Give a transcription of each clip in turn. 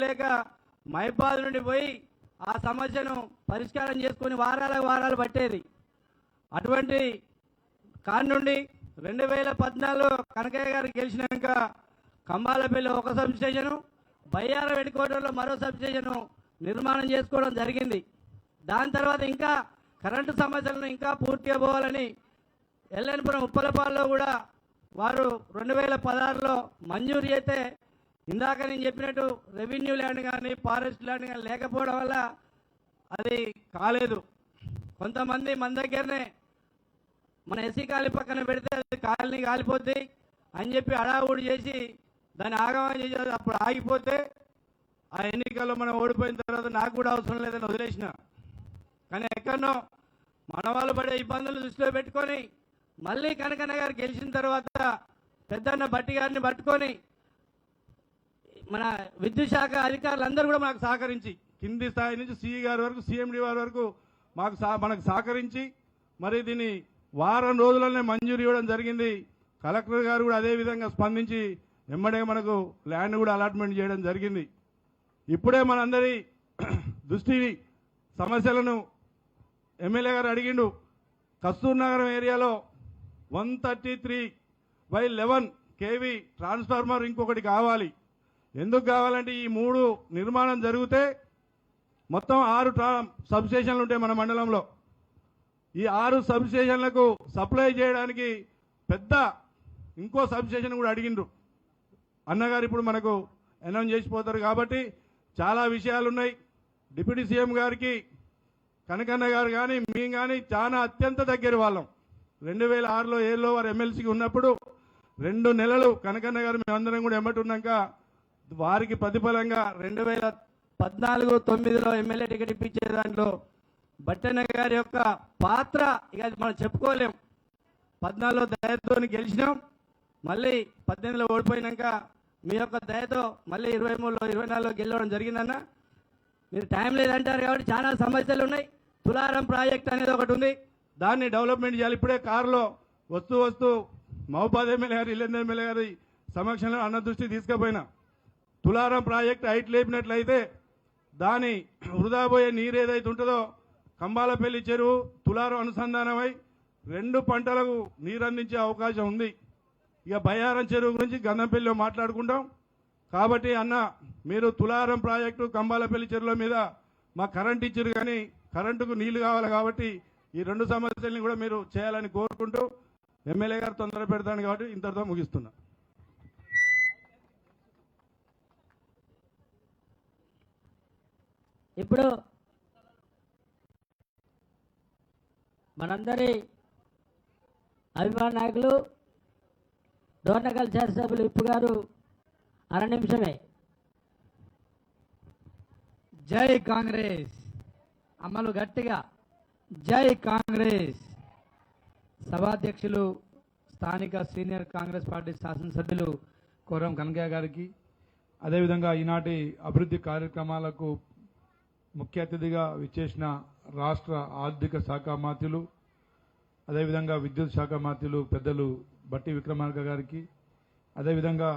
లేక మైబాద్ నుండి పోయి ఆ సమస్యను పరిష్కారం చేసుకుని వారాలు పట్టేది. అటువంటి కాడి నుండి 2014 కనకయ్య గారు గెలిచినాక కంబాలపల్లి ఒక సబ్ స్టేషను, బయ్యార వెడికోటలో మరో సబ్ స్టేషను నిర్మాణం చేసుకోవడం జరిగింది. దాని తర్వాత ఇంకా కరెంటు సమస్యలను ఇంకా పూర్తిగా పోవాలని ఎల్లెనపురం ఉప్పలపాల్లో కూడా వారు 2016లో మంజూరు చేస్తే ఇందాక నేను చెప్పినట్టు రెవెన్యూ ల్యాండ్ కానీ ఫారెస్ట్ ల్యాండ్ కానీ లేకపోవడం వల్ల అది కాలేదు. కొంతమంది మన దగ్గరనే మన ఎస్సీ కాలనీ పక్కన పెడితే అది కాలనీ కాలిపోద్ది అని చెప్పి అడావుడి చేసి దాన్ని ఆగమనం చేసి అప్పుడు ఆగిపోతే ఆ ఎన్నికల్లో మనం ఓడిపోయిన తర్వాత నాకు కూడా అవసరం లేదని వదిలేసిన. కానీ ఎక్కడనో మన వాళ్ళు పడే ఇబ్బందులు దృష్టిలో పెట్టుకొని మళ్ళీ కనకన్న గారు గెలిచిన తర్వాత పెద్దన్న బట్టి గారిని పట్టుకొని మన విద్యుత్ శాఖ అధికారులందరూ కూడా మనకు సహకరించి కింది స్థాయి నుంచి సిఈ గారి వరకు సిఎండి వారి వరకు మనకు సహకరించి మరి దీన్ని వారం రోజులనే మంజూరు ఇవ్వడం జరిగింది. కలెక్టర్ గారు కూడా అదేవిధంగా స్పందించి వెంబడే మనకు ల్యాండ్ కూడా అలాట్మెంట్ చేయడం జరిగింది. ఇప్పుడే మనందరి దృష్టి సమస్యలను ఎమ్మెల్యే గారు అడిగిండు. కస్తూర్ నగరం ఏరియాలో 133/11 kV ట్రాన్స్ఫార్మర్ ఇంకొకటి కావాలి. ఎందుకు కావాలంటే ఈ 3 నిర్మాణం జరిగితే మొత్తం 6 సబ్ స్టేషన్లు ఉంటాయి మన మండలంలో. ఈ 6 సబ్ స్టేషన్లకు సప్లై చేయడానికి పెద్ద ఇంకో సబ్ స్టేషన్ కూడా అడిగిండ్రు. అన్నగారు ఇప్పుడు మనకు అనౌన్స్ చేసిపోతారు కాబట్టి చాలా విషయాలు ఉన్నాయి. డిప్యూటీ సీఎం గారికి కనకన్న గారు కానీ మేము కానీ చాలా అత్యంత దగ్గర వాళ్ళం. 2006లో 7లో వారు ఎమ్మెల్సీకి ఉన్నప్పుడు 2 నెలలు కనకన్న గారు మేమందరం కూడా ఎమ్మటున్నాక వారికి ప్రతిఫలంగా 2014-9లో ఎమ్మెల్యే టికెట్ ఇప్పించే దాంట్లో బట్టన్న గారి యొక్క పాత్ర ఇక మనం చెప్పుకోలేం. 14లో దయతో గెలిచినాం, మళ్ళీ 18లో ఓడిపోయినాక మీ యొక్క దయతో మళ్ళీ 23లో 24లో గెలవడం జరిగిందన్న. మీరు టైం లేదంటారు కాబట్టి చాలా సమస్యలు ఉన్నాయి. తులారం ప్రాజెక్ట్ అనేది ఒకటి ఉంది, దాన్ని డెవలప్మెంట్ చేయాలి. ఇప్పుడే కారులో వస్తూ మహబాద్ ఎమ్మెల్యే గారు ఇల్లెందర్ ఎమ్మెల్యే గారి సమక్షంలో అన్న దృష్టి తీసుకుపోయినా తులారం ప్రాజెక్ట్ హైట్ లేపినట్లయితే దాని వృధా పోయే నీరు ఏదైతే ఉంటుందో కంబాలపల్లి చెరువు తులారం అనుసంధానమై 2 పంటలకు నీరు అందించే అవకాశం ఉంది. ఇక బయ్యారం చెరువు గురించి గంధంపల్లిలో మాట్లాడుకుంటాం. కాబట్టి అన్న మీరు తులారం ప్రాజెక్టు కంబాలపల్లి చెరువుల మీద మా కరెంట్ ఇచ్చారు, కానీ కరెంటుకు నీళ్లు కావాలి కాబట్టి ఈ 2 సమస్యల్ని కూడా మీరు చేయాలని కోరుకుంటూ ఎమ్మెల్యే గారు తొందర పెడతాను కాబట్టి ఇంతటితో ముగిస్తున్నా. ఇప్పుడు మనందరి అభిమాన నాయకులు డోర్నకల్ శాసనసభ్యులు విప్పు గారు 1/2 నిమిషమే. జై కాంగ్రెస్ అమలు గట్టిగా జై కాంగ్రెస్. సభాధ్యక్షులు స్థానిక సీనియర్ కాంగ్రెస్ పార్టీ శాసనసభ్యులు కోరం కనకయ్య గారికి, అదేవిధంగా ఈనాటి అభివృద్ధి కార్యక్రమాలకు ముఖ్య అతిథిగా విచ్చేసిన రాష్ట్ర ఆర్థిక శాఖ మంత్రులు, అదేవిధంగా విద్యుత్ శాఖ మంత్రులు పెద్దలు బట్టి విక్రమార్క గారికి, అదేవిధంగా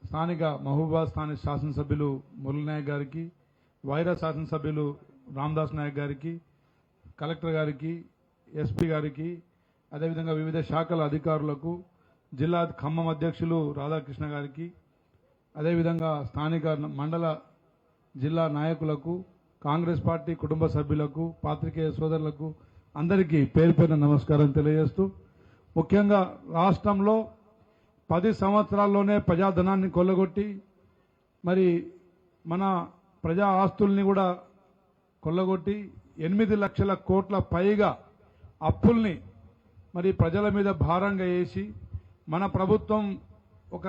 స్థానిక మహబూబాబాద్ స్థానిక శాసనసభ్యులు మురళీ నాయక్ గారికి, వైరా శాసనసభ్యులు రామదాస్ నాయక్ గారికి, కలెక్టర్ గారికి, ఎస్పీ గారికి, అదేవిధంగా వివిధ శాఖల అధికారులకు, జిల్లా ఖమ్మం అధ్యక్షులు రాధాకృష్ణ గారికి, అదేవిధంగా స్థానిక మండల జిల్లా నాయకులకు, కాంగ్రెస్ పార్టీ కుటుంబ సభ్యులకు, పాత్రికేయ సోదరులకు అందరికీ పేరు పేరున నమస్కారం తెలియజేస్తూ, ముఖ్యంగా రాష్ట్రంలో 10 సంవత్సరాల్లోనే ప్రజాధనాన్ని కొల్లగొట్టి మరి మన ప్రజా ఆస్తుల్ని కూడా కొల్లగొట్టి 8 లక్షల కోట్ల పైగా అప్పుల్ని మరి ప్రజల మీద భారంగా వేసి మన ప్రభుత్వం ఒక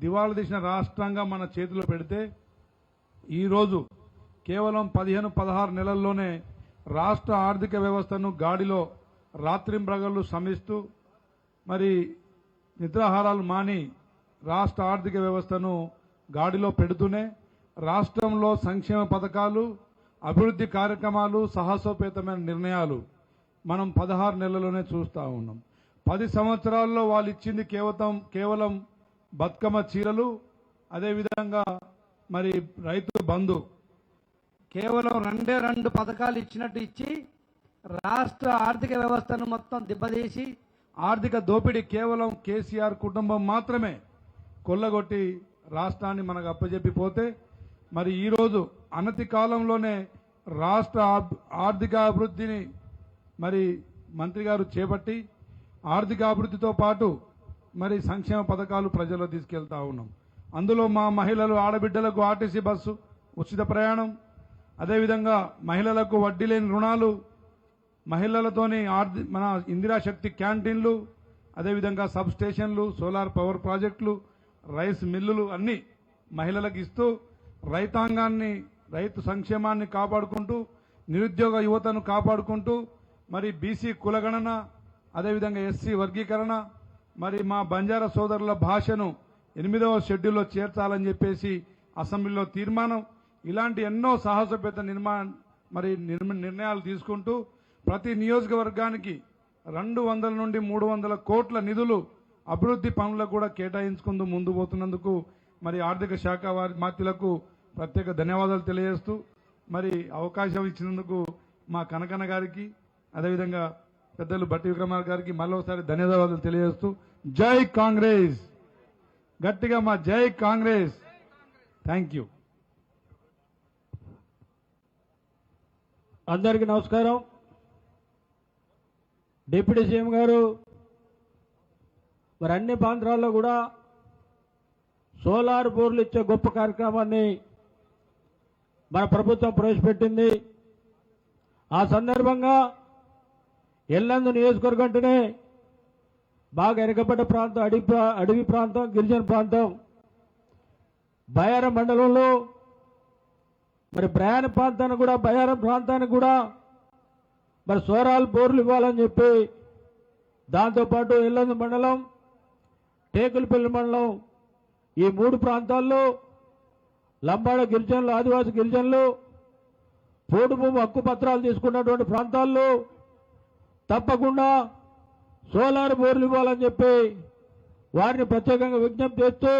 దివాళా తీసిన రాష్ట్రంగా మన చేతిలో పెడితే ఈరోజు కేవలం 15-16 నెలల్లోనే రాష్ట్ర ఆర్థిక వ్యవస్థను గాడిలో రాత్రింబగళ్ళు శ్రమిస్తూ మరి నిద్రాహారాలు మాని రాష్ట్ర ఆర్థిక వ్యవస్థను గాడిలో పెడుతూనే రాష్ట్రంలో సంక్షేమ పథకాలు, అభివృద్ధి కార్యక్రమాలు, సాహసోపేతమైన నిర్ణయాలు మనం 16 నెలల్లోనే చూస్తూ ఉన్నాం. 10 సంవత్సరాల్లో వాళ్ళు ఇచ్చింది కేవలం బతుకమ్మ చీరలు, అదేవిధంగా మరి రైతు బంధు కేవలం రెండు పథకాలు ఇచ్చినట్టు ఇచ్చి రాష్ట్ర ఆర్థిక వ్యవస్థను మొత్తం దెబ్బతీసి ఆర్థిక దోపిడీ కేవలం కేసీఆర్ కుటుంబం మాత్రమే కొల్లగొట్టి రాష్ట్రాన్ని మనకు అప్పజెప్పిపోతే మరి ఈరోజు అనతి కాలంలోనే రాష్ట్ర ఆర్థిక అభివృద్ధిని మరి మంత్రి గారు చేపట్టి ఆర్థిక అభివృద్ధితో పాటు మరి సంక్షేమ పథకాలు ప్రజల్లో తీసుకెళ్తా ఉన్నాం. అందులో మా మహిళలు ఆడబిడ్డలకు ఆర్టీసీ బస్సు ఉచిత ప్రయాణం, అదేవిధంగా మహిళలకు వడ్డీ లేని రుణాలు, మహిళలతోని మన ఇందిరాశక్తి క్యాంటీన్లు, అదేవిధంగా సబ్ స్టేషన్లు, సోలార్ పవర్ ప్రాజెక్టులు, రైస్ మిల్లులు అన్నీ మహిళలకు ఇస్తూ రైతాంగాన్ని రైతు సంక్షేమాన్ని కాపాడుకుంటూ నిరుద్యోగ యువతను కాపాడుకుంటూ మరి బీసీ కులగణన, అదేవిధంగా ఎస్సీ వర్గీకరణ, మరి మా బంజారా సోదరుల భాషను 8వ షెడ్యూల్లో చేర్చాలని చెప్పేసి అసెంబ్లీలో తీర్మానం, ఇలాంటి ఎన్నో సాహసోపేత నిర్ణయాలు తీసుకుంటూ ప్రతి నియోజకవర్గానికి 200 నుండి 300 కోట్ల నిధులు అభివృద్ధి పనులకు కూడా కేటాయించుకుంటూ ముందు పోతున్నందుకు మరి ఆర్థిక శాఖ వారి మాత్యులకు ప్రత్యేక ధన్యవాదాలు తెలియజేస్తూ మరి అవకాశం ఇచ్చినందుకు మా కనకన్న గారికి అదేవిధంగా పెద్దలు బట్టి విక్రమార్ గారికి మళ్ళొకసారి ధన్యవాదాలు తెలియజేస్తూ జై కాంగ్రెస్, గట్టిగా మా జై కాంగ్రెస్. Thank you. అందరికీ నమస్కారం. డిప్యూటీ సీఎం గారు మరి అన్ని ప్రాంతాల్లో కూడా సోలార్ బోర్లు ఇచ్చే గొప్ప కార్యక్రమాన్ని మన ప్రభుత్వం ప్రవేశపెట్టింది. ఆ సందర్భంగా ఎల్లందు నియోజకవర్గం అంటేనే బాగా వెనుకబడ్డ ప్రాంతం, అడవి ప్రాంతం, గిరిజన ప్రాంతం. బయారం మండలంలో మరి ప్రయాణ ప్రాంతానికి కూడా మరి సోలార్ బోర్లు ఇవ్వాలని చెప్పి దాంతోపాటు ఎల్లందు మండలం, టేకులపల్లి మండలం ఈ 3 ప్రాంతాల్లో లంబాడ గిరిజనులు, ఆదివాసీ గిరిజనులు పోడు భూమి హక్కు పత్రాలు తీసుకున్నటువంటి ప్రాంతాల్లో తప్పకుండా సోలార్ బోర్లు ఇవ్వాలని చెప్పి వారిని ప్రత్యేకంగా విజ్ఞప్తి చేస్తూ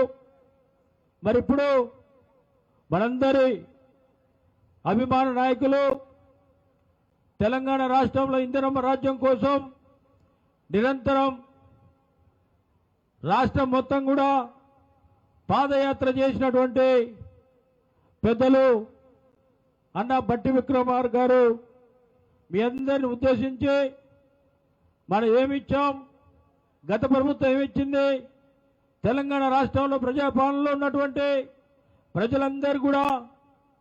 మరి ఇప్పుడు మనందరి అభిమాన నాయకులు తెలంగాణ రాష్ట్రంలో ఇందిరమ్మ రాజ్యం కోసం నిరంతరం రాష్ట్రం మొత్తం కూడా పాదయాత్ర చేసినటువంటి పెద్దలు అన్న బట్టి విక్రమార్ గారు మీ అందరిని ఉద్దేశించి మనం ఏమిచ్చాం, గత ప్రభుత్వం ఏమిచ్చింది, తెలంగాణ రాష్ట్రంలో ప్రజాపాలనలో ఉన్నటువంటి ప్రజలందరూ కూడా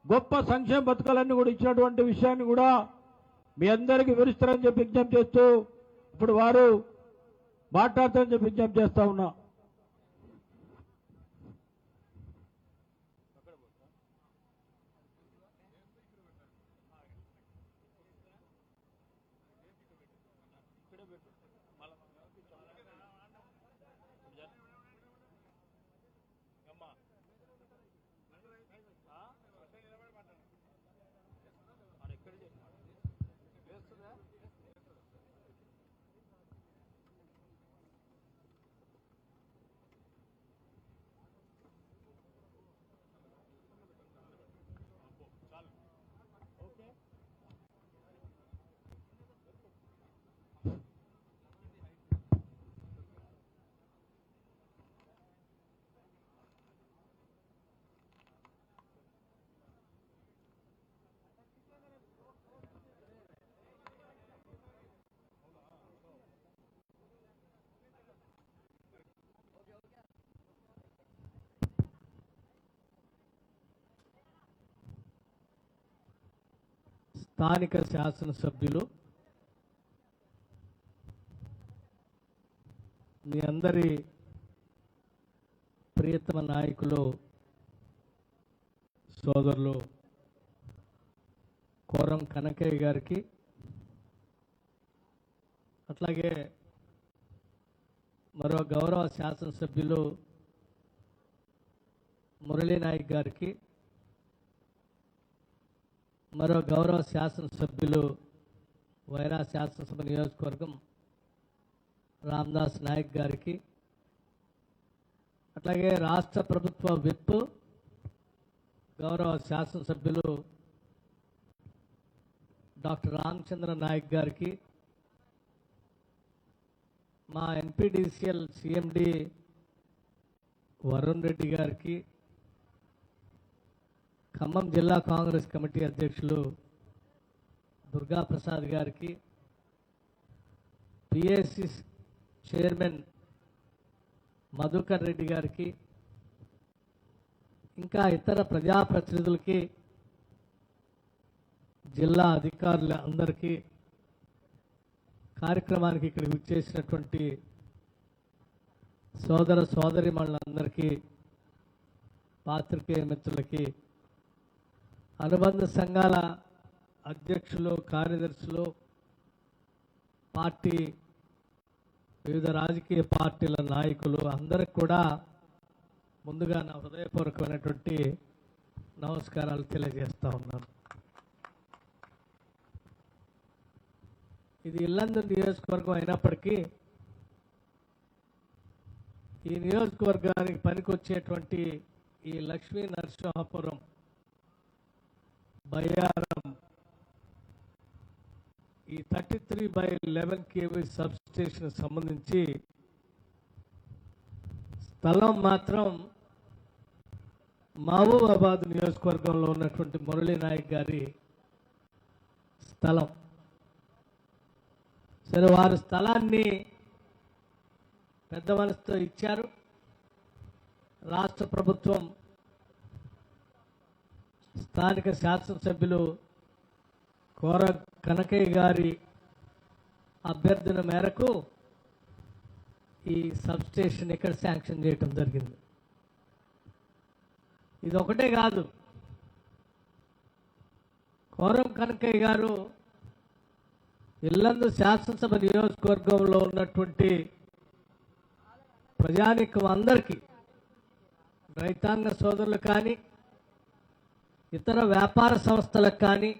గొప్ప సంక్షేమ పథకాలన్నీ కూడా ఇచ్చినటువంటి విషయాన్ని కూడా మీ అందరికీ వివరిస్తారని చెప్పి విజ్ఞప్తి చేస్తూ ఇప్పుడు వారు మాట్లాడతారని చెప్పి విజ్ఞప్తి చేస్తా ఉన్నా. స్థానిక శాసనసభ్యులు, మీ అందరి ప్రియతమ నాయకులు, సోదరులు కోరం కనకయ్య గారికి, అట్లాగే మరో గౌరవ శాసనసభ్యులు మురళీ నాయక్ గారికి, మరో గౌరవ శాసనసభ్యులు వైరా శాసనసభ నియోజకవర్గం రామదాస్ నాయక్ గారికి, అట్లాగే రాష్ట్ర ప్రభుత్వ విప్ గౌరవ శాసనసభ్యులు డాక్టర్ రామచంద్ర నాయక్ గారికి, మా ఎన్పిడిసిఎల్ సిఎండి వరుణ్ రెడ్డి గారికి, ఖమ్మం జిల్లా కాంగ్రెస్ కమిటీ అధ్యక్షులు దుర్గా ప్రసాద్ గారికి, పిఎస్సి చైర్మన్ మధుకర్ రెడ్డి గారికి, ఇంకా ఇతర ప్రజాప్రతినిధులకి, జిల్లా అధికారుల అందరికీ, కార్యక్రమానికి ఇక్కడికి విచ్చేసినటువంటి సోదర సోదరీమణులందరికీ, పాత్రికేయ మిత్రులకి, అనుబంధ సంఘాల అధ్యక్షులు, కార్యదర్శులు, పార్టీ వివిధ రాజకీయ పార్టీల నాయకులు అందరికి కూడా ముందుగా నా హృదయపూర్వకమైనటువంటి నమస్కారాలు తెలియజేస్తా ఉన్నాను. ఇది ఇల్లందు నియోజకవర్గం అయినప్పటికీ ఈ నియోజకవర్గానికి పనికొచ్చేటువంటి ఈ లక్ష్మీ నరసింహాపురం బయ్యారం ఈ 33/11 kV సబ్ స్టేషన్ సంబంధించి స్థలం మాత్రం మహబూబాబాద్ నియోజకవర్గంలో ఉన్నటువంటి మురళీ నాయక్ గారి స్థలం. సరే, వారి స్థలాన్ని పెద్ద మనసుతో ఇచ్చారు. రాష్ట్ర ప్రభుత్వం స్థానిక శాసనసభ్యులు కోర కనకయ్య గారి అభ్యర్థన మేరకు ఈ సబ్ స్టేషన్ ఇక్కడ శాంక్షన్ చేయటం జరిగింది. ఇది ఒకటే కాదు, కోరం కనకయ్య గారు ఇల్లందు శాసనసభ నియోజకవర్గంలో ఉన్నటువంటి ప్రజానికం అందరికీ, రైతాంగ సోదరులు కానీ, ఇతర వ్యాపార సంస్థలకు కానీ,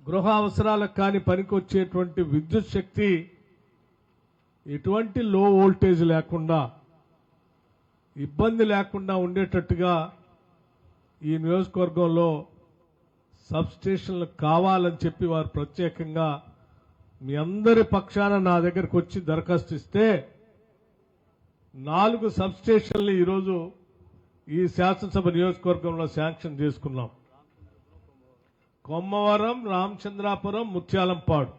గృహ అవసరాలకు కానీ పనికొచ్చేటువంటి విద్యుత్ శక్తి ఎటువంటి లో వోల్టేజ్ లేకుండా, ఇబ్బంది లేకుండా ఉండేటట్టుగా ఈ నియోజకవర్గంలో సబ్ స్టేషన్లు కావాలని చెప్పి వారు ప్రత్యేకంగా మీ అందరి పక్షాన నా దగ్గరకు వచ్చి దరఖాస్తు ఇస్తే 4 సబ్ స్టేషన్లు ఈరోజు ఈ శాసనసభ నియోజకవర్గంలో శాంక్షన్ చేసుకున్నాం. కొమ్మవరం, రామచంద్రాపురం, ముత్యాలంపాడు.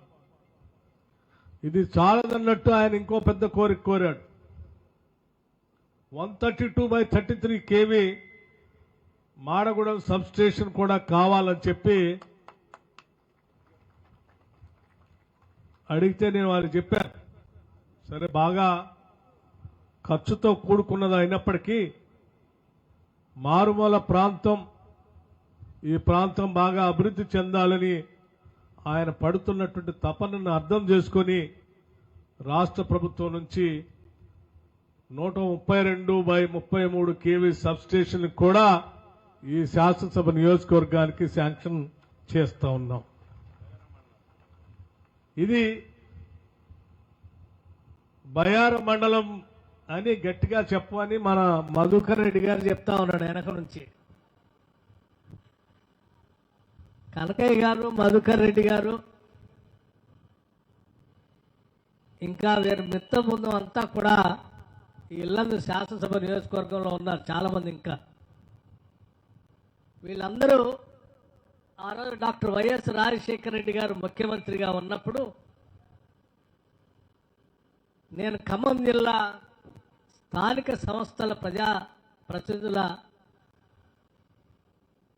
ఇది చాలదన్నట్టు ఆయన ఇంకో పెద్ద కోరిక కోరాడు. 132/33 kV మాడగూడెం సబ్ స్టేషన్ కూడా కావాలని చెప్పి అడిగితే నేను వారికి చెప్పాను. సరే, బాగా ఖర్చుతో కూడుకున్నది అయినప్పటికీ మారుమూల ప్రాంతం, ఈ ప్రాంతం బాగా అభివృద్ధి చెందాలని ఆయన పడుతున్నటువంటి తపనను అర్థం చేసుకొని రాష్ట్ర ప్రభుత్వం నుంచి 132/33 kV సబ్ స్టేషన్ కూడా ఈ శాసనసభ నియోజకవర్గానికి శాంక్షన్ చేస్తా ఉన్నాం. ఇది బయ్యారం మండలం అని గట్టిగా చెప్పమని మన మధుకర్ రెడ్డి గారు చెప్తా ఉన్నాడు వెనక నుంచి. కనకయ్య గారు, మధుకర్ రెడ్డి గారు, ఇంకా వీరి మిత్ర బృందం అంతా కూడా ఈ ఇల్లందు శాసనసభ నియోజకవర్గంలో ఉన్నారు చాలామంది. ఇంకా వీళ్ళందరూ ఆ రోజు డాక్టర్ వైఎస్ రాజశేఖర రెడ్డి గారు ముఖ్యమంత్రిగా ఉన్నప్పుడు నేను ఖమ్మం జిల్లా స్థానిక సంస్థల ప్రజా ప్రతినిధుల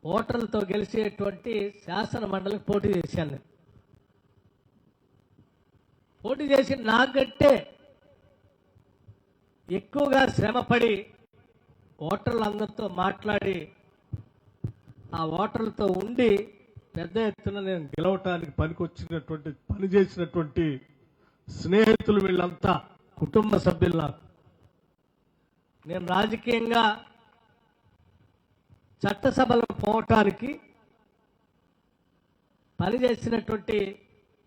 ఓటర్లతో గెలిచేటువంటి శాసన మండలికి పోటీ చేశాను. పోటీ చేసి నాకంటే ఎక్కువగా శ్రమపడి ఓటర్లందరితో మాట్లాడి ఆ ఓటర్లతో ఉండి పెద్ద ఎత్తున నేను గెలవటానికి పనిచేసినటువంటి స్నేహితులు వీళ్ళంతా కుటుంబ సభ్యులు. నాకు నేను రాజకీయంగా చట్టసభలో పోవటానికి పనిచేసినటువంటి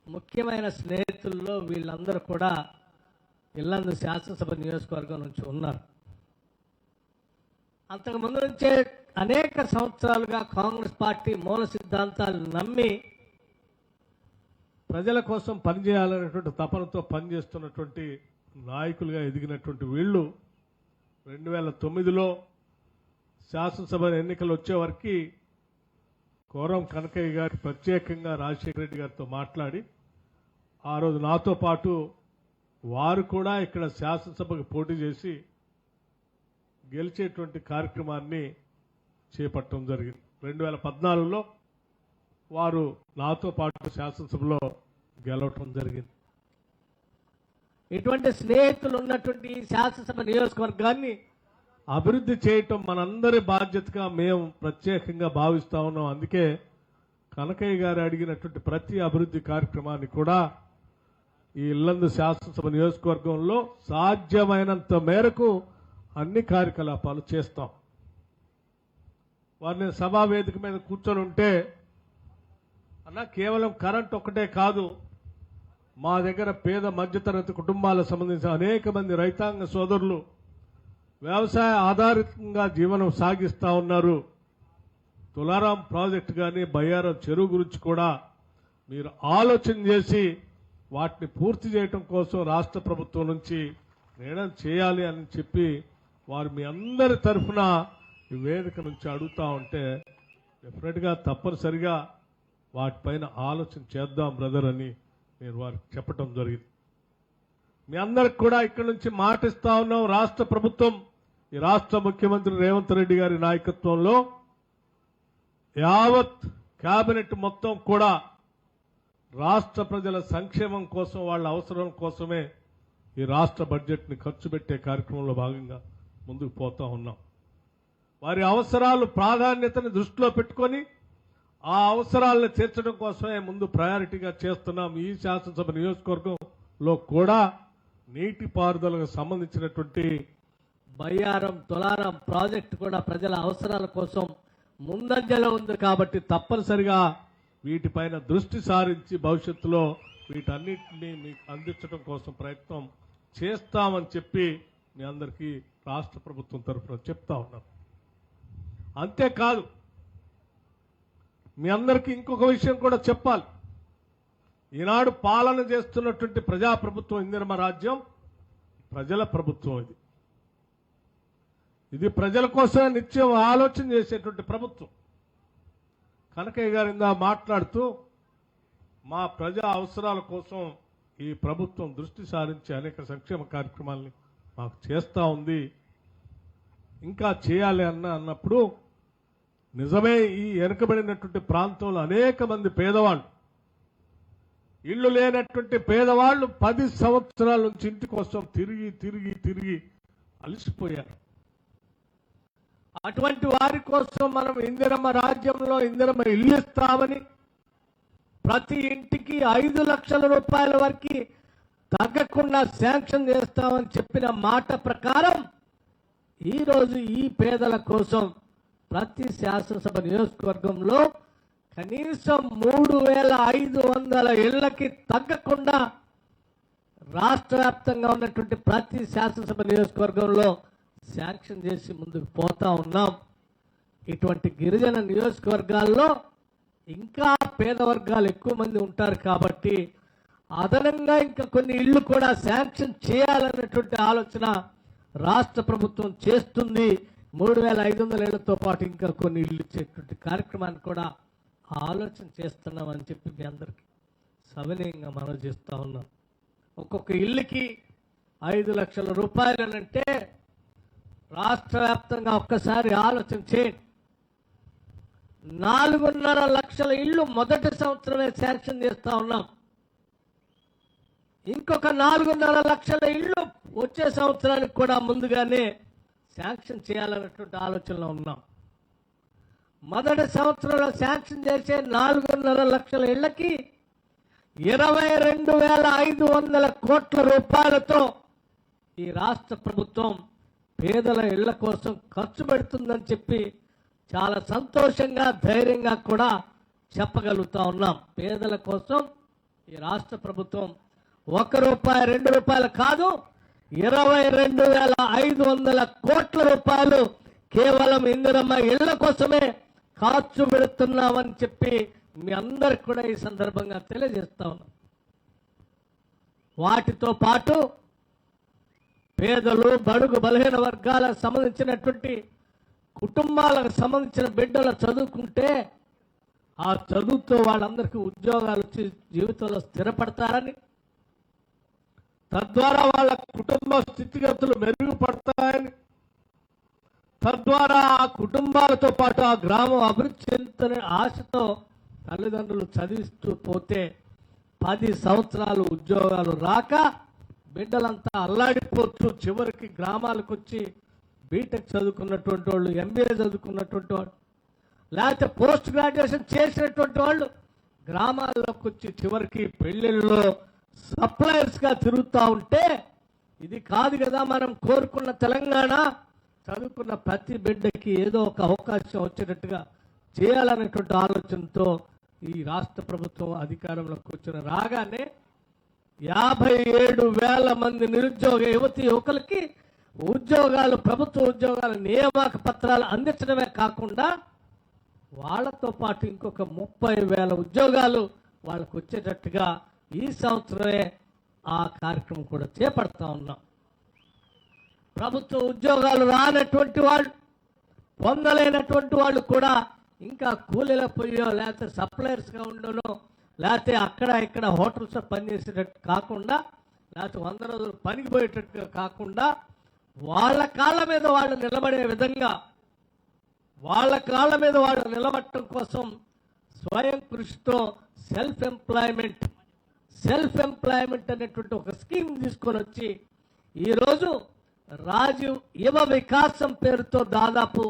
ముఖ్యమైన స్నేహితుల్లో వీళ్ళందరూ కూడా ఇల్లందు శాసనసభ నియోజకవర్గం నుంచి ఉన్నారు. అంతకుముందు నుంచే అనేక సంవత్సరాలుగా కాంగ్రెస్ పార్టీ మూల సిద్ధాంతాలు నమ్మి ప్రజల కోసం పనిచేయాలనేటువంటి తపనతో పనిచేస్తున్నటువంటి నాయకులుగా ఎదిగినటువంటి వీళ్ళు 2009లో శాసనసభ ఎన్నికలు వచ్చే వరకు కోరం కనకయ్య గారికి ప్రత్యేకంగా రాజశేఖర రెడ్డి గారితో మాట్లాడి ఆ రోజు నాతో పాటు వారు కూడా ఇక్కడ శాసనసభకు పోటీ చేసి గెలిచేటువంటి కార్యక్రమాన్ని చేపట్టడం జరిగింది. 2014లో వారు నాతో పాటు శాసనసభలో గెలవటం జరిగింది. ఇటువంటి స్నేహితులు ఉన్నటువంటి ఈ శాసనసభ నియోజకవర్గాన్ని అభివృద్ధి చేయటం మనందరి బాధ్యతగా మేము ప్రత్యేకంగా భావిస్తా ఉన్నాం. అందుకే కనకయ్య గారు అడిగినటువంటి ప్రతి అభివృద్ధి కార్యక్రమాన్ని కూడా ఈ ఇల్లందు శాసనసభ నియోజకవర్గంలో సాధ్యమైనంత మేరకు అన్ని కార్యకలాపాలు చేస్తాం. వారిని సభా వేదిక మీద కూర్చొని ఉంటే అన్న కేవలం కరెంట్ ఒక్కటే కాదు, మా దగ్గర పేద మధ్యతరగతి కుటుంబాలకు సంబంధించిన అనేక మంది రైతాంగ సోదరులు వ్యవసాయ ఆధారితంగా జీవనం సాగిస్తూ ఉన్నారు. తులారాం ప్రాజెక్టు కానీ బయ్యారం చెరువు గురించి కూడా మీరు ఆలోచన చేసి వాటిని పూర్తి చేయడం కోసం రాష్ట్ర ప్రభుత్వం నుంచి నిర్ణయం చేయాలి అని చెప్పి వారు మీ అందరి తరఫున ఈ వేదిక నుంచి అడుగుతా ఉంటే డెఫినెట్గా తప్పనిసరిగా వాటిపైన ఆలోచన చేద్దాం బ్రదర్ అని నేను వారికి చెప్పడం జరిగింది. మీ అందరికి కూడా ఇక్కడి నుంచి మాటిస్తా ఉన్నాం. రాష్ట్ర ప్రభుత్వం, ఈ రాష్ట్ర ముఖ్యమంత్రి రేవంత్ రెడ్డి గారి నాయకత్వంలో యావత్ కేబినెట్ మొత్తం కూడా రాష్ట్ర ప్రజల సంక్షేమం కోసం, వాళ్ళ అవసరం కోసమే ఈ రాష్ట్ర బడ్జెట్ని ఖర్చు పెట్టే కార్యక్రమంలో భాగంగా ముందుకు పోతా ఉన్నాం. వారి అవసరాలు ప్రాధాన్యతను దృష్టిలో పెట్టుకొని ఆ అవసరాలను తీర్చడం కోసమే ముందు ప్రయారిటీగా చేస్తున్నాం. ఈ శాసనసభ నియోజకవర్గంలో కూడా నీటిపారుదలకు సంబంధించినటువంటి బయ్యారం తులారం ప్రాజెక్టు కూడా ప్రజల అవసరాల కోసం ముందంజలో ఉంది కాబట్టి తప్పనిసరిగా వీటిపైన దృష్టి సారించి భవిష్యత్తులో వీటన్నిటిని మీకు అందించడం కోసం ప్రయత్నం చేస్తామని చెప్పి మీ అందరికీ రాష్ట్ర ప్రభుత్వం తరఫున చెప్తా ఉన్నాం. అంతేకాదు మీ అందరికీ ఇంకొక విషయం కూడా చెప్పాలి. ఈనాడు పాలన చేస్తున్నటువంటి ప్రజాప్రభుత్వం ఇందిరమ్మ రాజ్యం ప్రజల ప్రభుత్వం. ఇది ప్రజల కోసమే నిత్యం ఆలోచన చేసేటువంటి ప్రభుత్వం. కనకయ్య గారు ఇందా మాట్లాడుతూ మా ప్రజా అవసరాల కోసం ఈ ప్రభుత్వం దృష్టి సారించి అనేక సంక్షేమ కార్యక్రమాలని మాకు చేస్తూ ఉంది, ఇంకా చేయాలి అన్నప్పుడు నిజమే ఈ వెనుకబడినటువంటి ప్రాంతంలో అనేక మంది పేదవాళ్ళు, ఇళ్లు లేనటువంటి పేదవాళ్ళు 10 సంవత్సరాల నుంచి ఇంటి కోసం తిరిగి తిరిగి తిరిగి అలసిపోయారు. అటువంటి వారి కోసం మనం ఇందిరమ్మ రాజ్యంలో ఇందిరమ్మ ఇల్లు ఇస్తామని, ప్రతి ఇంటికి 5 లక్షల రూపాయల వరకు తగ్గకుండా శాంక్షన్ చేస్తామని చెప్పిన మాట ప్రకారం ఈరోజు ఈ పేదల కోసం ప్రతి శాసనసభ నియోజకవర్గంలో కనీసం 3,500 ఇళ్లకి తగ్గకుండా రాష్ట్ర వ్యాప్తంగా ఉన్నటువంటి ప్రతి శాసనసభ నియోజకవర్గంలో శాంక్షన్ చేసి ముందుకు పోతా ఉన్నాం. ఇటువంటి గిరిజన నియోజకవర్గాల్లో ఇంకా పేద వర్గాలు ఎక్కువ మంది ఉంటారు కాబట్టి అదనంగా ఇంకా కొన్ని ఇళ్లు కూడా శాంక్షన్ చేయాలన్నటువంటి ఆలోచన రాష్ట్ర ప్రభుత్వం చేస్తుంది. 3,500 ఇళ్లతో పాటు ఇంకా కొన్ని ఇళ్లు ఇచ్చేటువంటి కార్యక్రమాన్ని కూడా ఆలోచన చేస్తున్నామని చెప్పి మీ అందరికీ సవినయంగా మనం చేస్తూ ఉన్నాం. ఒక్కొక్క ఇల్లుకి 5 లక్షల రూపాయలనంటే రాష్ట్ర వ్యాప్తంగా ఒక్కసారి ఆలోచన చేయండి. 4.5 లక్షల ఇళ్లు మొదటి సంవత్సరమే శాంక్షన్ చేస్తా ఉన్నాం. ఇంకొక 4.5 లక్షల ఇళ్లు వచ్చే సంవత్సరానికి కూడా ముందుగానే శాంక్షన్ చేయాలన్నటువంటి ఆలోచనలో ఉన్నాం. మొదటి సంవత్సరంలో శాంక్షన్ చేసే 4.5 లక్షల ఇళ్లకి 22,500 కోట్ల రూపాయలతో ఈ రాష్ట్ర ప్రభుత్వం పేదల ఇళ్ల కోసం ఖర్చు పెడుతుందని చెప్పి చాలా సంతోషంగా ధైర్యంగా కూడా చెప్పగలుగుతా ఉన్నాం. పేదల కోసం ఈ రాష్ట్ర ప్రభుత్వం ₹1, ₹2 కాదు 22,500 కోట్ల రూపాయలు కేవలం ఇందిరమ్మ ఇళ్ల కోసమే ఖర్చు పెడుతున్నామని చెప్పి మీ అందరికి కూడా ఈ సందర్భంగా తెలియజేస్తా ఉన్నాం. వాటితో పాటు పేదలు, బడుగు, బలహీన వర్గాలకు సంబంధించినటువంటి కుటుంబాలకు సంబంధించిన బిడ్డలు చదువుకుంటే ఆ చదువుతో వాళ్ళందరికీ ఉద్యోగాలు వచ్చి జీవితంలో స్థిరపడతారని, తద్వారా వాళ్ళ కుటుంబ స్థితిగతులు మెరుగుపడతాయని, తద్వారా ఆ కుటుంబాలతో పాటు ఆ గ్రామం అభివృద్ధి చెందుతున్న ఆశతో తల్లిదండ్రులు చదివిస్తూ పోతే 10 సంవత్సరాలు ఉద్యోగాలు రాక బిడ్డలంతా అల్లాడిపోతూ చివరికి గ్రామాలకు వచ్చి బీటెక్ చదువుకున్నటువంటి వాళ్ళు, ఎంబీఏ చదువుకున్నటువంటి వాళ్ళు, లేకపోతే పోస్ట్ గ్రాడ్యుయేషన్ చేసినటువంటి వాళ్ళు గ్రామాల్లోకి వచ్చి చివరికి పెళ్ళిళ్ళలో సప్లయర్స్గా తిరుగుతూ ఉంటే ఇది కాదు కదా మనం కోరుకున్న తెలంగాణ. చదువుకున్న ప్రతి బిడ్డకి ఏదో ఒక అవకాశం వచ్చేటట్టుగా చేయాలనేటువంటి ఆలోచనతో ఈ రాష్ట్ర ప్రభుత్వం అధికారంలోకి వచ్చిన రాగానే 57,000 మంది నిరుద్యోగ యువకులకి ఉద్యోగాలు, ప్రభుత్వ ఉద్యోగాల నియామక పత్రాలు అందించడమే కాకుండా వాళ్ళతో పాటు ఇంకొక 30,000 ఉద్యోగాలు వాళ్ళకు వచ్చేటట్టుగా ఈ సంవత్సరమే ఆ కార్యక్రమం కూడా చేపడతా ఉన్నాం. ప్రభుత్వ ఉద్యోగాలు రానటువంటి వాళ్ళు, పొందలేనటువంటి వాళ్ళు కూడా ఇంకా కూలీల పోయో లేకపోతే సప్లయర్స్గా ఉండనో లేకపోతే అక్కడ ఇక్కడ హోటల్స్లో పనిచేసేటట్టు కాకుండా, లేకపోతే 100 రోజులు పనికి పోయేటట్టుగా కాకుండా వాళ్ళ కాళ్ళ మీద వాళ్ళు నిలబడే విధంగా, వాళ్ళ కాళ్ళ మీద వాళ్ళు నిలబడటం కోసం స్వయం కృషితో సెల్ఫ్ ఎంప్లాయ్మెంట్ అనేటువంటి ఒక స్కీమ్ తీసుకొని వచ్చి ఈరోజు రాజీవ్ యువ వికాసం పేరుతో దాదాపు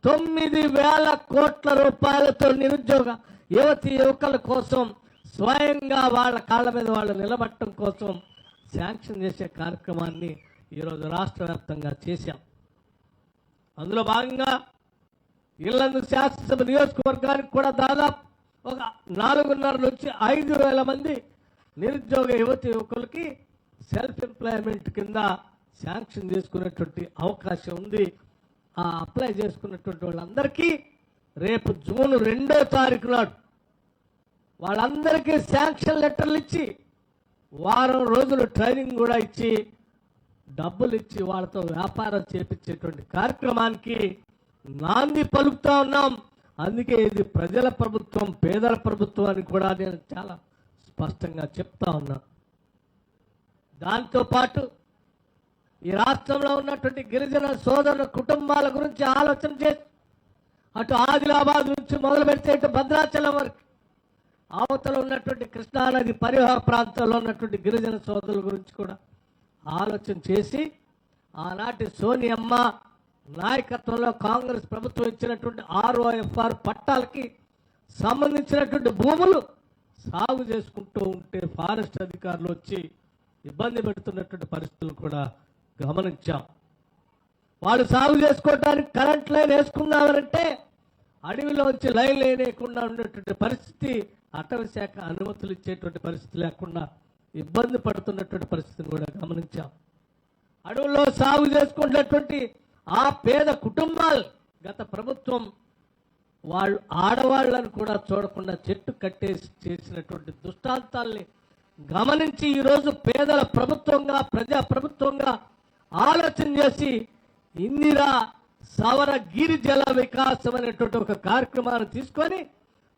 9,000 కోట్ల రూపాయలతో నిరుద్యోగ యువకుల కోసం స్వయంగా వాళ్ళ కాళ్ళ మీద వాళ్ళు నిలబడటం కోసం శాంక్షన్ చేసే కార్యక్రమాన్ని ఈరోజు రాష్ట్ర వ్యాప్తంగా చేశాం. అందులో భాగంగా ఇల్లందు శాసనసభ నియోజకవర్గానికి కూడా దాదాపు ఒక 4,500 నుంచి 5,000 మంది నిరుద్యోగ యువకులకి సెల్ఫ్ ఎంప్లాయ్మెంట్ కింద శాంక్షన్ చేసుకునేటువంటి అవకాశం ఉంది. ఆ అప్లై చేసుకున్నటువంటి వాళ్ళందరికీ రేపు జూన్ 2వ తారీఖు నాడు వాళ్ళందరికీ శాంక్షన్ లెటర్లు ఇచ్చి వారం రోజులు ట్రైనింగ్ కూడా ఇచ్చి డబ్బులు ఇచ్చి వాళ్ళతో వ్యాపారం చేపించేటువంటి కార్యక్రమానికి నాంది పలుకుతా ఉన్నాం. అందుకే ఇది ప్రజల ప్రభుత్వం, పేదల ప్రభుత్వం అని కూడా నేను చాలా స్పష్టంగా చెప్తా ఉన్నా. దాంతోపాటు ఈ రాష్ట్రంలో ఉన్నటువంటి గిరిజన సోదరుల కుటుంబాల గురించి ఆలోచన చేసి అటు ఆదిలాబాద్ నుంచి మొదలు పెడితే ఇటు భద్రాచలం వరకు అవతల ఉన్నటువంటి కృష్ణానది పరివాహ ప్రాంతాల్లో ఉన్నటువంటి గిరిజన సోదరుల గురించి కూడా ఆలోచన చేసి ఆనాటి సోనియమ్మ నాయకత్వంలో కాంగ్రెస్ ప్రభుత్వం ఇచ్చినటువంటి ROFR పట్టాలకి సంబంధించినటువంటి భూములు సాగు చేసుకుంటూ ఉంటే ఫారెస్ట్ అధికారులు వచ్చి ఇబ్బంది పెడుతున్నటువంటి పరిస్థితులు కూడా గమనించాం. వాళ్ళు సాగు చేసుకోవడానికి కరెంట్ లైన్ వేసుకుందామనంటే అడవిలో వచ్చి లైన్ లేకుండా ఉన్నటువంటి పరిస్థితి, అటవీ శాఖ అనుమతులు ఇచ్చేటువంటి పరిస్థితి లేకుండా ఇబ్బంది పడుతున్నటువంటి పరిస్థితిని కూడా గమనించాం. అడవుల్లో సాగు చేసుకున్నటువంటి ఆ పేద కుటుంబాలు గత ప్రభుత్వం వాళ్ళు ఆడవాళ్లను కూడా చూడకుండా చెట్టు కట్టేసి చేసినటువంటి దుష్టాంతాల్ని గమనించి ఈరోజు పేదల ప్రభుత్వంగా, ప్రజా ప్రభుత్వంగా ఆలోచన చేసి ఇందిరా సవర గిరి జల వికాసం అనేటువంటి ఒక కార్యక్రమాన్ని తీసుకొని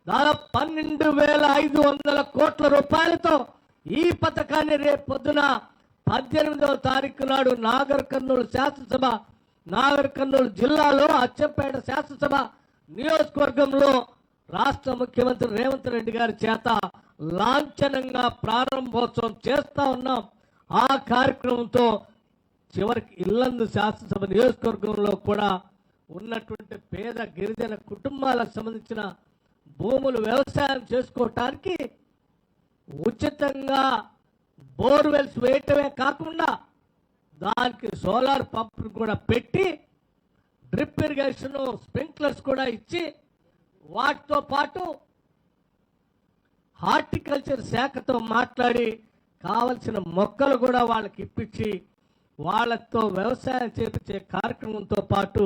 దాదాపు 12,500 కోట్ల రూపాయలతో ఈ పథకాన్ని రేపు పొద్దున 18వ తారీఖు నాడు నాగర్ కర్నూలు శాసనసభ, నాగర్ కర్నూలు జిల్లాలో అచ్చంపేట శాసనసభ నియోజకవర్గంలో రాష్ట్ర ముఖ్యమంత్రి రేవంత్ రెడ్డి గారి చేత లాంఛనంగా ప్రారంభోత్సవం చేస్తా ఉన్నాం. ఆ కార్యక్రమంతో చివరికి ఇల్లందు శాసనసభ నియోజకవర్గంలో కూడా ఉన్నటువంటి పేద గిరిజన కుటుంబాలకు సంబంధించిన భూములు వ్యవసాయం చేసుకోవటానికి ఉచితంగా బోర్వెల్స్ వేయటమే కాకుండా దానికి సోలార్ పంపులు కూడా పెట్టి డ్రిప్ ఇరిగేషన్, స్ప్రింక్లర్స్ కూడా ఇచ్చి వాటితో పాటు హార్టికల్చర్ శాఖతో మాట్లాడి కావలసిన మొక్కలు కూడా వాళ్ళకి ఇప్పించి వాళ్ళతో వ్యవసాయం చేపించే కార్యక్రమంతో పాటు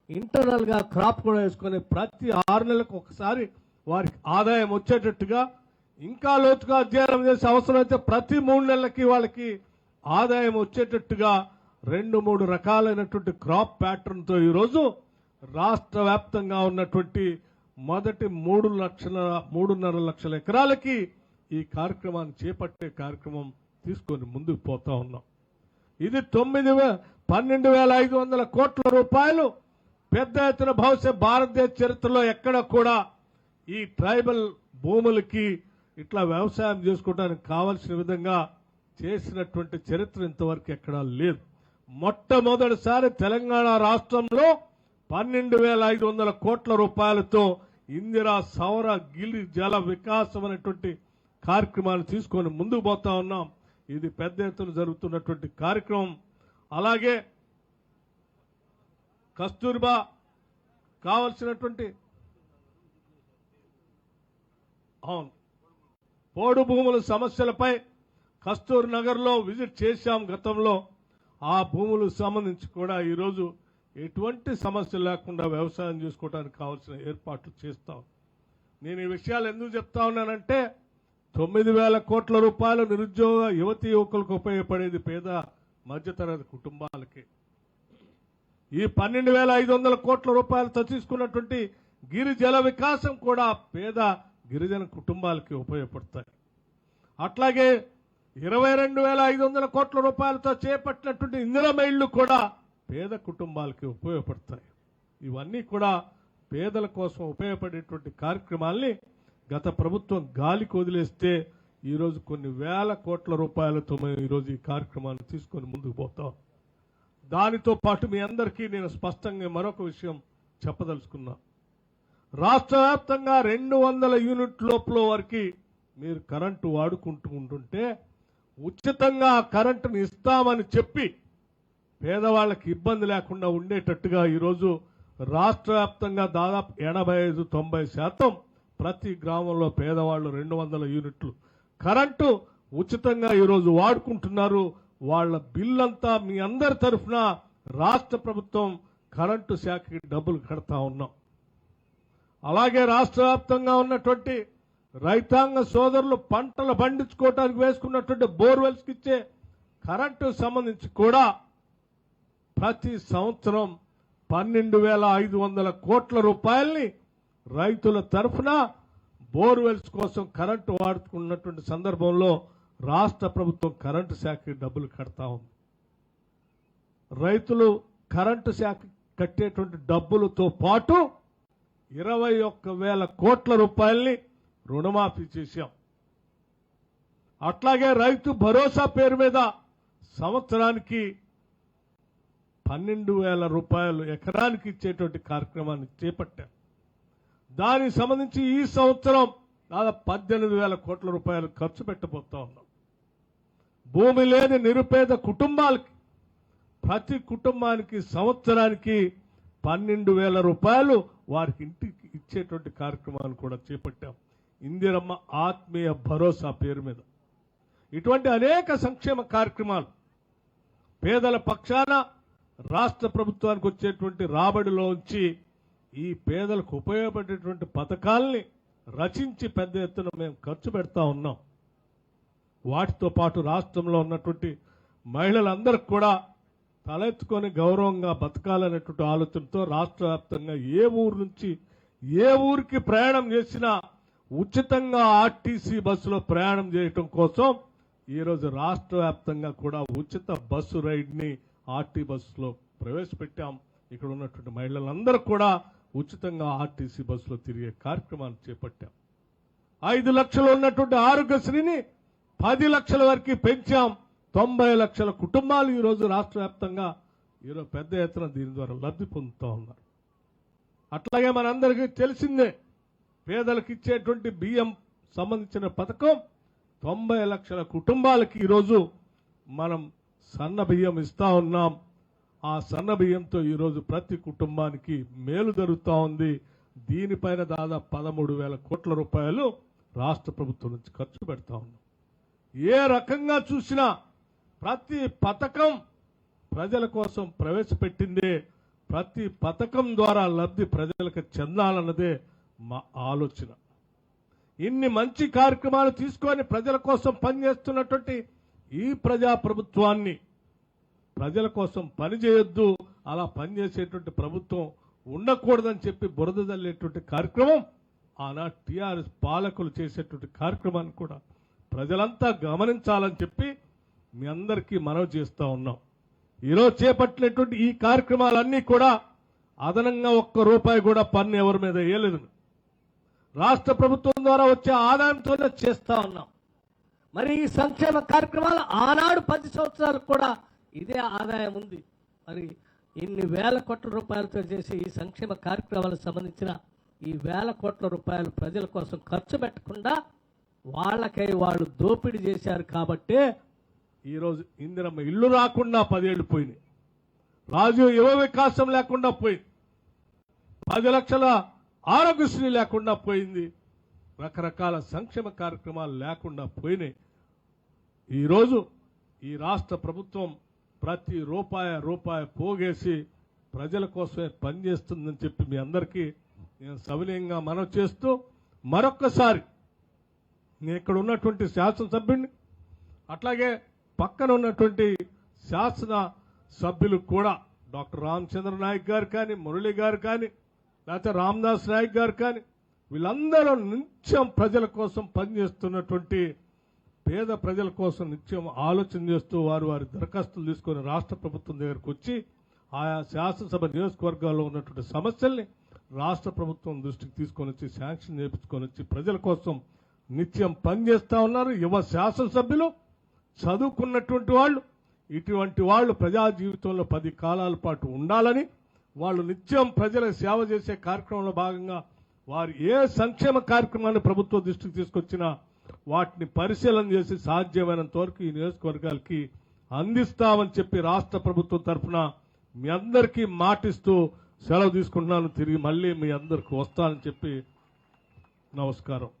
ఇంటర్నల్గా క్రాప్ కూడా వేసుకొని ప్రతి 6 నెలలకు ఒకసారి వారికి ఆదాయం వచ్చేటట్టుగా ఇంకా లోతుగా అధ్యయనం చేసే అవసరం అయితే ప్రతి 3 నెలలకి వాళ్ళకి ఆదాయం వచ్చేటట్టుగా 2-3 రకాలైనటువంటి క్రాప్ ప్యాటర్న్తో ఈరోజు రాష్ట్ర వ్యాప్తంగా ఉన్నటువంటి మొదటి 3.5 లక్షల ఎకరాలకి ఈ కార్యక్రమాన్ని చేపట్టే కార్యక్రమం తీసుకొని ముందుకు పోతా ఉన్నాం. ఇది 12,500 కోట్ల రూపాయలు పెద్ద ఎత్తున బహుశా భారతదేశ చరిత్రలో ఎక్కడ కూడా ఈ ట్రైబల్ భూములకి ఇట్లా వ్యవసాయం చేసుకోవడానికి కావలసిన విధంగా చేసినటువంటి చరిత్ర ఇంతవరకు ఎక్కడా లేదు. మొట్టమొదటిసారి తెలంగాణ రాష్ట్రంలో 12,500 కోట్ల రూపాయలతో ఇందిరా సౌర గిరి జల వికాసం అనేటువంటి కార్యక్రమాన్ని తీసుకొని ముందుకు పోతా ఉన్నాం. ఇది పెద్ద ఎత్తున జరుగుతున్నటువంటి కార్యక్రమం. అలాగే కస్తూర్బా కావలసినటువంటి అవును పోడు భూముల సమస్యలపై కస్తూర్ నగర్లో విజిట్ చేశాం గతంలో. ఆ భూములకు సంబంధించి కూడా ఈరోజు ఎటువంటి సమస్య లేకుండా వ్యవసాయం చేసుకోవడానికి కావాల్సిన ఏర్పాట్లు చేస్తాం. నేను ఈ విషయాలు ఎందుకు చెప్తా ఉన్నానంటే 9,000 కోట్ల రూపాయలు నిరుద్యోగ యువతీ యువకులకు ఉపయోగపడేది పేద మధ్యతరగతి కుటుంబాలకి. ఈ 12,500 కోట్ల రూపాయలతో తీసుకున్నటువంటి గిరి జల వికాసం కూడా పేద గిరిజన కుటుంబాలకి ఉపయోగపడతాయి. అట్లాగే 22,500 కోట్ల రూపాయలతో చేపట్టినటువంటి ఇందిరమ్మ ఇళ్లు కూడా పేద కుటుంబాలకి ఉపయోగపడతాయి. ఇవన్నీ కూడా పేదల కోసం ఉపయోగపడేటువంటి కార్యక్రమాల్ని గత ప్రభుత్వం గాలికి వదిలేస్తే ఈరోజు కొన్ని వేల కోట్ల రూపాయలతో మేము ఈరోజు ఈ కార్యక్రమాన్ని తీసుకొని ముందుకు పోతాం. దానితో పాటు మీ అందరికీ నేను స్పష్టంగా మరొక విషయం చెప్పదలుచుకున్నా. రాష్ట్ర వ్యాప్తంగా 200 యూనిట్ లోపల వరకు మీరు కరెంటు వాడుకుంటూ ఉంటుంటే ఉచితంగా కరెంటుని ఇస్తామని చెప్పి పేదవాళ్ళకి ఇబ్బంది లేకుండా ఉండేటట్టుగా ఈరోజు రాష్ట్ర వ్యాప్తంగా దాదాపు 85-90% ప్రతి గ్రామంలో పేదవాళ్ళు 200 యూనిట్లు కరెంటు ఉచితంగా ఈరోజు వాడుకుంటున్నారు. వాళ్ళ బిల్లంతా మీ అందరి తరఫున రాష్ట్ర ప్రభుత్వం కరెంటు శాఖకి డబ్బులు కడతా ఉన్నాం. అలాగే రాష్ట్ర వ్యాప్తంగా ఉన్నటువంటి రైతాంగ సోదరులు పంటలు పండించుకోవడానికి వేసుకున్నటువంటి బోర్వెల్స్కి ఇచ్చే కరెంటు సంబంధించి కూడా ప్రతి సంవత్సరం 12,500 కోట్ల రూపాయల్ని రైతుల తరఫున బోర్వెల్స్ కోసం కరెంటు వాడుకున్నటువంటి సందర్భంలో రాష్ట్ర ప్రభుత్వం కరెంటు శాఖకి డబ్బులు కడతా ఉంది. రైతులు కరెంటు శాఖ కట్టేటువంటి డబ్బులతో పాటు 21,000 కోట్ల రూపాయల్ని రుణమాఫీ చేశాం. అట్లాగే రైతు భరోసా పేరు మీద సంవత్సరానికి 12,000 రూపాయలు ఎకరానికి ఇచ్చేటువంటి కార్యక్రమాన్ని చేపట్టాం. దానికి సంబంధించి ఈ సంవత్సరం దాదాపు 18,000 కోట్ల రూపాయలు ఖర్చు పెట్టబోతా ఉన్నాం. భూమి లేని నిరుపేద కుటుంబాలకి ప్రతి కుటుంబానికి సంవత్సరానికి 12,000 రూపాయలు వారికి ఇంటికి ఇచ్చేటువంటి కార్యక్రమాన్ని కూడా చేపట్టాం. ఇందిరమ్మ ఆత్మీయ భరోసా పేరు మీద ఇటువంటి అనేక సంక్షేమ కార్యక్రమాలు పేదల పక్షాన రాష్ట్ర ప్రభుత్వానికి వచ్చేటువంటి రాబడిలోంచి ఈ పేదలకు ఉపయోగపడేటువంటి పథకాల్ని రచించి పెద్ద ఎత్తున మేము ఖర్చు పెడతా ఉన్నాం. వాటితో పాటు రాష్ట్రంలో ఉన్నటువంటి మహిళలందరికీ కూడా తలెత్తుకొని గౌరవంగా బతకాలనేటువంటి ఆలోచనతో రాష్ట్ర వ్యాప్తంగా ఏ ఊరు నుంచి ఏ ఊరికి ప్రయాణం చేసినా ఉచితంగా ఆర్టీసీ బస్సులో ప్రయాణం చేయటం కోసం ఈరోజు రాష్ట్ర వ్యాప్తంగా కూడా ఉచిత బస్సు రైడ్ని ఆర్టీ బస్సులో ప్రవేశపెట్టాం. ఇక్కడ ఉన్నటువంటి మహిళలందరూ కూడా ఉచితంగా ఆర్టీసీ బస్సులో తిరిగే కార్యక్రమాన్ని చేపట్టాం. 5 లక్షలు ఉన్నటువంటి ఆరోగ్యశ్రీని 10 లక్షల వరకు పెంచాం. 90 లక్షల కుటుంబాలు ఈరోజు రాష్ట్ర వ్యాప్తంగా ఈరోజు పెద్ద ఎత్తున దీని ద్వారా లబ్ధి పొందుతూ ఉన్నారు. అట్లాగే మనందరికీ తెలిసిందే పేదలకు ఇచ్చేటువంటి బియ్యం సంబంధించిన పథకం 90 లక్షల కుటుంబాలకి ఈరోజు మనం సన్న బియ్యం ఇస్తా ఉన్నాం. ఆ సన్న బియ్యంతో ఈరోజు ప్రతి కుటుంబానికి మేలు జరుగుతూ ఉంది. దీనిపైన దాదాపు 13,000 కోట్ల రూపాయలు రాష్ట్ర ప్రభుత్వం నుంచి ఖర్చు పెడతా ఉన్నాం. ఏ రకంగా చూసినా ప్రతి పథకం ప్రజల కోసం ప్రవేశపెట్టిందే ప్రతి పథకం ద్వారా లబ్ధి ప్రజలకు చెందాలన్నదే మా ఆలోచన. ఇన్ని మంచి కార్యక్రమాలు తీసుకొని ప్రజల కోసం పనిచేస్తున్నటువంటి ఈ ప్రజాప్రభుత్వాన్ని ప్రజల కోసం పనిచేయొద్దు, అలా పనిచేసేటువంటి ప్రభుత్వం ఉండకూడదని చెప్పి బురద జల్లేటువంటి కార్యక్రమం ఆనాడు టీఆర్ఎస్ పాలకులు చేసేటువంటి కార్యక్రమాన్ని కూడా ప్రజలంతా గమనించాలని చెప్పి మీ అందరికీ మనవి చేస్తూ ఉన్నాం. ఈరోజు చేపట్టినటువంటి ఈ కార్యక్రమాలన్నీ కూడా అదనంగా ₹1 కూడా పన్ను ఎవరి మీద వేయలేదు. రాష్ట్ర ప్రభుత్వం ద్వారా వచ్చే ఆదాయంతోనే చేస్తా ఉన్నాం. మరి ఈ సంక్షేమ కార్యక్రమాలు ఆనాడు 10 సంవత్సరాలకు కూడా ఇదే ఆదాయం ఉంది. మరి ఇన్ని వేల కోట్ల రూపాయలతో చేసే ఈ సంక్షేమ కార్యక్రమాలకు సంబంధించిన ఈ వేల కోట్ల రూపాయలు ప్రజల కోసం ఖర్చు పెట్టకుండా వాళ్ళకై వాళ్ళు దోపిడీ చేశారు కాబట్టే ఈరోజు ఇందిరమ్మ ఇల్లు రాకుండా 10 ఏళ్లు పోయినాయి. రాజీవ్ యువ వికాసం లేకుండా పోయింది. 10 లక్షల ఆరోగ్యశ్రీ లేకుండా పోయింది. రకరకాల సంక్షేమ కార్యక్రమాలు లేకుండా పోయినాయి. ఈరోజు ఈ రాష్ట్ర ప్రభుత్వం ప్రతి రూపాయి పోగేసి ప్రజల కోసమే పనిచేస్తుందని చెప్పి మీ అందరికీ నేను సవినయంగా మనవి చేస్తూ మరొక్కసారి నేను ఇక్కడ ఉన్నటువంటి శాసనసభ్యుడిని అట్లాగే పక్కన ఉన్నటువంటి శాసన సభ్యులు కూడా డాక్టర్ రామచంద్ర నాయక్ గారు కానీ, మురళి గారు కానీ, లేకపోతే రామదాస్ నాయక్ గారు కానీ, వీళ్ళందరూ నిత్యం ప్రజల కోసం పనిచేస్తున్నటువంటి పేద ప్రజల కోసం నిత్యం ఆలోచన చేస్తూ వారి దరఖాస్తులు తీసుకొని రాష్ట్ర ప్రభుత్వం దగ్గరకు వచ్చి ఆయా శాసనసభ నియోజకవర్గాల్లో ఉన్నటువంటి సమస్యల్ని రాష్ట్ర ప్రభుత్వం దృష్టికి తీసుకొని వచ్చి శాంక్షన్ చేయించుకొని వచ్చి ప్రజల కోసం నిత్యం పనిచేస్తా ఉన్నారు. యువ శాసనసభ్యులు చదువుకున్నటువంటి వాళ్ళు, ఇటువంటి వాళ్ళు ప్రజా జీవితంలో 10 కాలాల పాటు ఉండాలని, వాళ్ళు నిత్యం ప్రజలకు సేవ చేసే కార్యక్రమంలో భాగంగా వారు ఏ సంక్షేమ కార్యక్రమాన్ని ప్రభుత్వ దృష్టికి తీసుకొచ్చినా వాటిని పరిశీలన చేసి సాధ్యమైనంత వరకు ఈ నియోజకవర్గాలకి అందిస్తామని చెప్పి రాష్ట్ర ప్రభుత్వం తరఫున మీ అందరికీ మాటిస్తూ సెలవు తీసుకుంటున్నాను. తిరిగి మళ్ళీ మీ అందరికి వస్తానని చెప్పి నమస్కారం.